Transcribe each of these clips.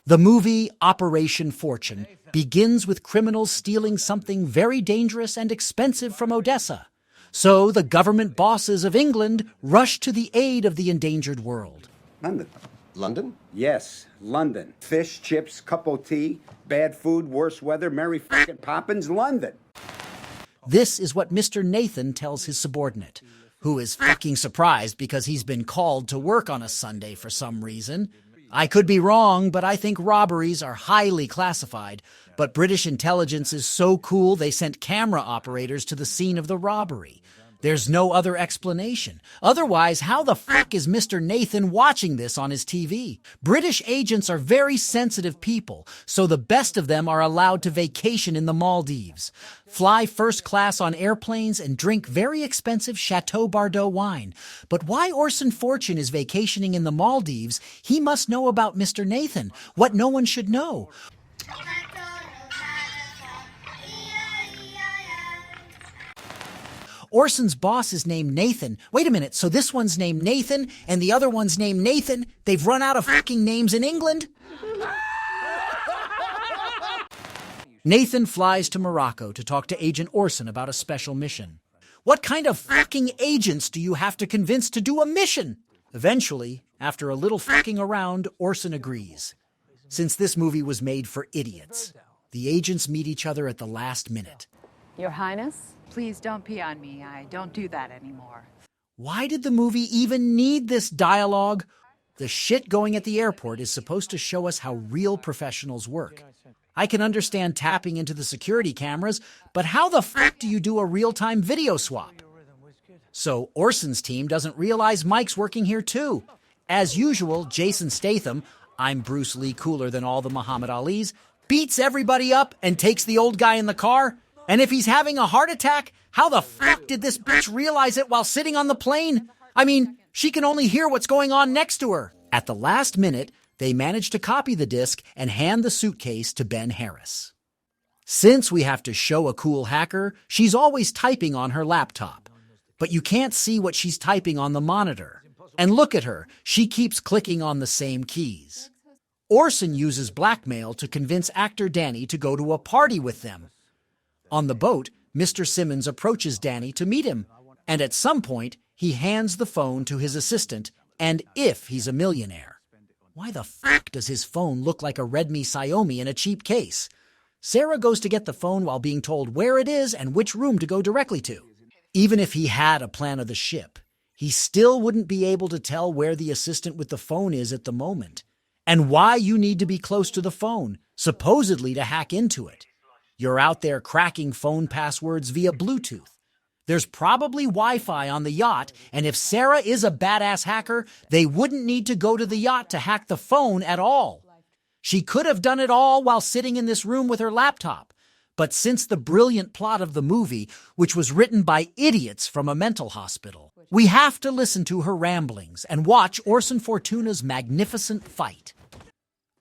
The movie Operation Fortune begins with criminals stealing something very dangerous and expensive from Odessa. So the government bosses of England rush to the aid of the endangered world. London. London? Yes, London. Fish, chips, cup of tea, bad food, worse weather, Mary fucking Poppins, London. This is what Mr. Nathan tells his subordinate, who is fucking surprised because he's been called to work on a Sunday for some reason. I could be wrong, but I think robberies are highly classified. But British intelligence is so cool they sent camera operators to the scene of the robbery. There's no other explanation. Otherwise, how the fuck is Mr. Nathan watching this on his TV? British agents are very sensitive people, so the best of them are allowed to vacation in the Maldives, fly first class on airplanes, and drink very expensive Chateau Bardot wine. But why Orson Fortune is vacationing in the Maldives, he must know about Mr. Nathan, what no one should know. Orson's boss is named Nathan. Wait a minute, so this one's named Nathan, and the other one's named Nathan? They've run out of fucking names in England? Nathan flies to Morocco to talk to Agent Orson about a special mission. What kind of fucking agents do you have to convince to do a mission? Eventually, after a little fucking around, Orson agrees. Since this movie was made for idiots, the agents meet each other at the last minute. Your Highness? Please don't pee on me. I don't do that anymore. Why did the movie even need this dialogue? The shit going at the airport is supposed to show us how real professionals work. I can understand tapping into the security cameras, but how the fuck do you do a real-time video swap? So Orson's team doesn't realize Mike's working here too. As usual, Jason Statham, I'm Bruce Lee cooler than all the Muhammad Alis, beats everybody up and takes the old guy in the car. And if he's having a heart attack, how the fuck did this bitch realize it while sitting on the plane? I mean, she can only hear what's going on next to her. At the last minute, they manage to copy the disc and hand the suitcase to Ben Harris. Since we have to show a cool hacker, she's always typing on her laptop. But you can't see what she's typing on the monitor. And look at her, she keeps clicking on the same keys. Orson uses blackmail to convince actor Danny to go to a party with them. On the boat, Mr. Simmons approaches Danny to meet him, and at some point, he hands the phone to his assistant, and if he's a millionaire. Why the fuck does his phone look like a Redmi Xiaomi in a cheap case? Sarah goes to get the phone while being told where it is and which room to go directly to. Even if he had a plan of the ship, he still wouldn't be able to tell where the assistant with the phone is at the moment, and why you need to be close to the phone, supposedly to hack into it. You're out there cracking phone passwords via Bluetooth. There's probably Wi-Fi on the yacht, and if Sarah is a badass hacker, they wouldn't need to go to the yacht to hack the phone at all. She could have done it all while sitting in this room with her laptop. But since the brilliant plot of the movie, which was written by idiots from a mental hospital, we have to listen to her ramblings and watch Orson Fortuna's magnificent fight.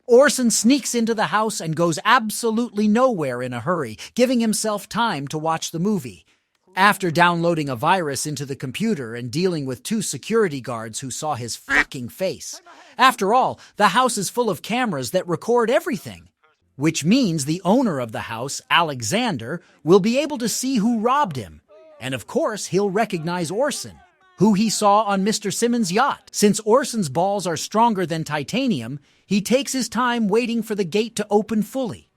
Orson sneaks into the house and goes absolutely nowhere in a hurry, giving himself time to watch the movie. After downloading a virus into the computer and dealing with 2 security guards who saw his fucking face. After all, the house is full of cameras that record everything. Which means the owner of the house, Alexander, will be able to see who robbed him. And of course, he'll recognize Orson, who he saw on Mr. Simmons' yacht. Since Orson's balls are stronger than titanium, he takes his time waiting for the gate to open fully.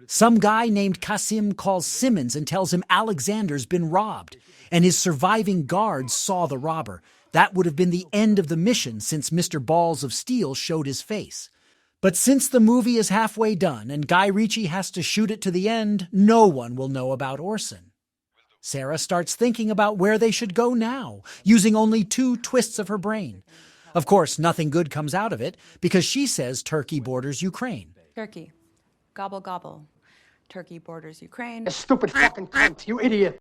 Some guy named Kasim calls Simmons and tells him Alexander's been robbed, and his surviving guards saw the robber. That would have been the end of the mission since Mr. Balls of Steel showed his face. But since the movie is halfway done and Guy Ritchie has to shoot it to the end, no one will know about Orson. Sarah starts thinking about where they should go now, using only 2 twists of her brain. Of course, nothing good comes out of it, because she says Turkey borders Ukraine. Turkey. Gobble, gobble. Turkey borders Ukraine. You stupid fucking cunt, you idiot.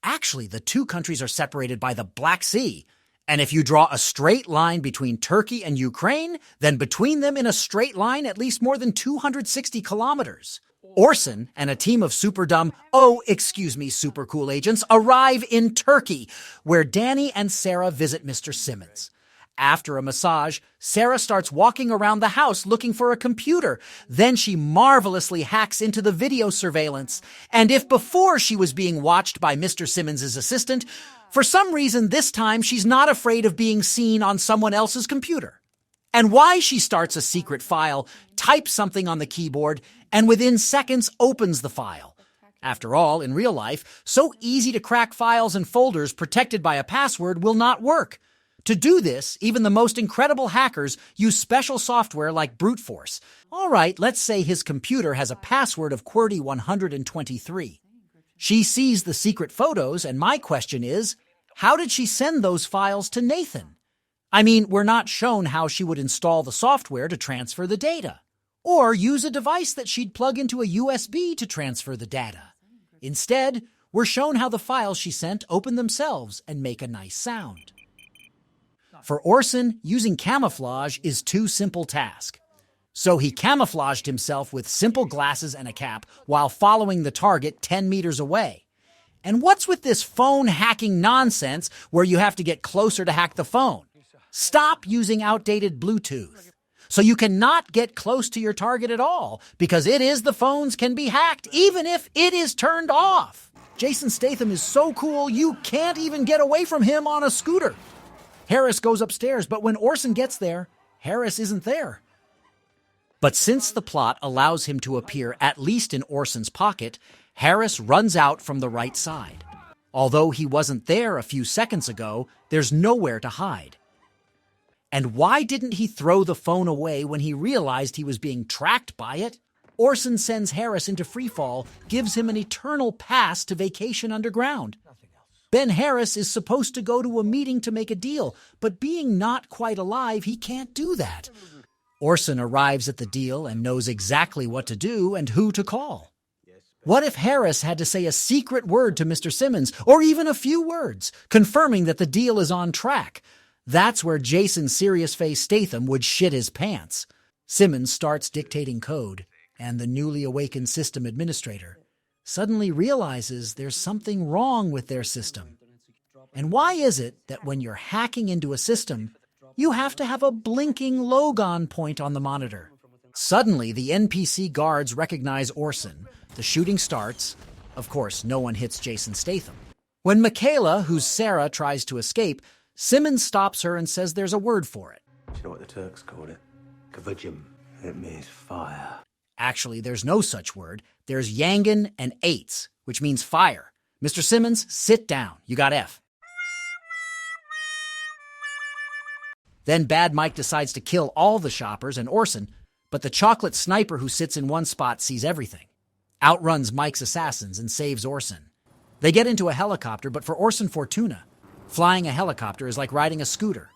Actually, the 2 countries are separated by the Black Sea. And if you draw a straight line between Turkey and Ukraine, then between them in a straight line at least more than 260 kilometers. Orson and a team of super cool agents arrive in Turkey, where Danny and Sarah visit Mr. Simmons. After a massage, Sarah starts walking around the house looking for a computer. Then she marvelously hacks into the video surveillance. And if before she was being watched by Mr. Simmons' assistant, for some reason this time she's not afraid of being seen on someone else's computer. And why she starts a secret file, types something on the keyboard, and within seconds opens the file. After all, in real life, so easy to crack files and folders protected by a password will not work. To do this, even the most incredible hackers use special software like brute force. All right, let's say his computer has a password of QWERTY123. She sees the secret photos, and my question is, how did she send those files to Nathan? I mean, we're not shown how she would install the software to transfer the data, or use a device that she'd plug into a USB to transfer the data. Instead, we're shown how the files she sent open themselves and make a nice sound. For Orson, using camouflage is too simple task. So he camouflaged himself with simple glasses and a cap while following the target 10 meters away. And what's with this phone hacking nonsense where you have to get closer to hack the phone? Stop using outdated Bluetooth. So you cannot get close to your target at all, because the phones can be hacked even if it is turned off. Jason Statham is so cool you can't even get away from him on a scooter. Harris goes upstairs, but when Orson gets there, Harris isn't there. But since the plot allows him to appear at least in Orson's pocket, Harris runs out from the right side. Although he wasn't there a few seconds ago, there's nowhere to hide. And why didn't he throw the phone away when he realized he was being tracked by it? Orson sends Harris into freefall, gives him an eternal pass to vacation underground. Ben Harris is supposed to go to a meeting to make a deal, but being not quite alive, he can't do that. Orson arrives at the deal and knows exactly what to do and who to call. What if Harris had to say a secret word to Mr. Simmons, or even a few words, confirming that the deal is on track? That's where Jason Serious-Face Statham would shit his pants. Simmons starts dictating code, and the newly awakened system administrator suddenly realizes there's something wrong with their system. And why is it that when you're hacking into a system, you have to have a blinking logon point on the monitor? Suddenly, the NPC guards recognize Orson. The shooting starts. Of course, no one hits Jason Statham. When Michaela, who's Sarah, tries to escape, Simmons stops her and says there's a word for it. Do you know what the Turks called it? Kavajim. It means fire. Actually, there's no such word. There's Yangan and Eights, which means fire. Mr. Simmons, sit down. You got F. Then Bad Mike decides to kill all the shoppers and Orson, but the chocolate sniper who sits in one spot sees everything. Outruns Mike's assassins and saves Orson. They get into a helicopter, but for Orson Fortuna, flying a helicopter is like riding a scooter.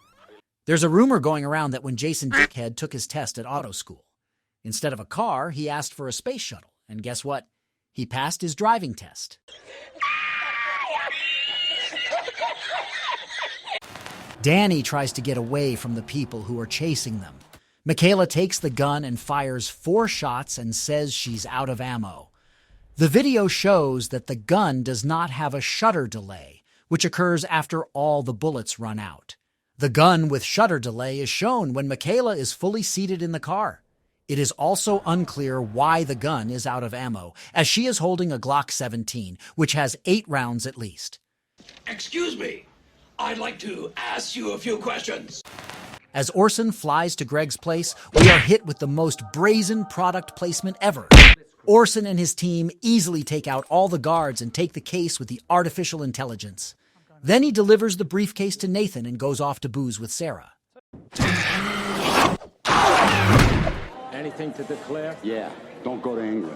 There's a rumor going around that when Jason Dickhead took his test at auto school, instead of a car, he asked for a space shuttle. And guess what? He passed his driving test. Danny tries to get away from the people who are chasing them. Michaela takes the gun and fires 4 shots and says she's out of ammo. The video shows that the gun does not have a shutter delay, which occurs after all the bullets run out. The gun with shutter delay is shown when Michaela is fully seated in the car. It is also unclear why the gun is out of ammo, as she is holding a Glock 17, which has 8 rounds at least. Excuse me, I'd like to ask you a few questions. As Orson flies to Greg's place, we are hit with the most brazen product placement ever. Orson and his team easily take out all the guards and take the case with the artificial intelligence. Then he delivers the briefcase to Nathan and goes off to booze with Sarah. Anything to declare? Yeah, don't go to England.